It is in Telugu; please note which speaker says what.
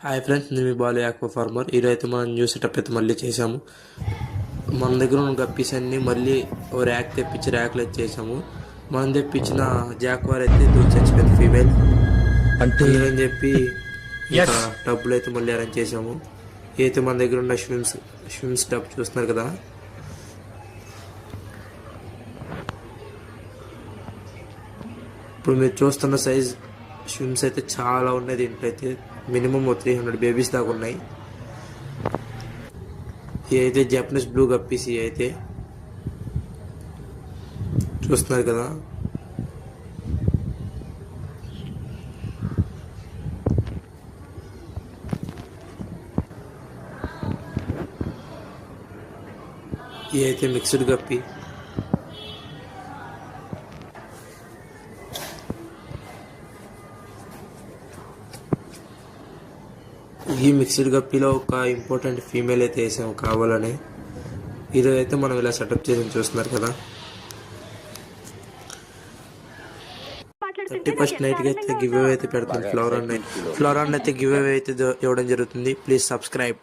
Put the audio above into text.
Speaker 1: హాయ్ ఫ్రెండ్స్, నేను మీ బాలు ఆక్వా ఫార్మర్. ఈరోజు మనం న్యూ సెటప్ అయితే మళ్ళీ చేసాము. మన దగ్గర ఉన్న గప్పీస్ అన్ని మళ్ళీ ఓ ర్యాక్ తెప్పించి ర్యాక్లో అయితే చేసాము. మనం తెప్పించిన జాక్వార్ అయితే దూరం చచ్చిపోయింది, ఫీమేల్.
Speaker 2: అంటే
Speaker 1: అందుకని చెప్పి ఇంకా డబ్బులు అయితే మళ్ళీ అరేంజ్ చేసాము. అయితే మన దగ్గర ఉన్న స్విమ్స్ టబ్ చూస్తున్నారు కదా, ఇప్పుడు మీరు చూస్తున్న సైజ్ స్విమ్స్ అయితే చాలా ఉన్నాయి. దీంట్లో అయితే మినిమం 300 బేబీస్ దాకా ఉన్నాయి. ఇవి అయితే జపనీస్ బ్లూ గప్పీస్. ఇవి అయితే చూస్తున్నారు కదా, ఇవి అయితే మిక్స్డ్ గప్పి. ఈ మిక్స్డ్ గప్పీలో ఒక ఇంపార్టెంట్ ఫీమేల్ అయితే వేసాము కావాలని. ఈరోజు అయితే మనం ఇలా సెటప్ చేసి చూస్తున్నారు కదా. 31st నైట్కి అయితే గివ్ అవే అయితే పెడుతుంది. ఫ్లోరాన్ అయితే గివ్ అవే అయితే ఇవ్వడం జరుగుతుంది. Please subscribe.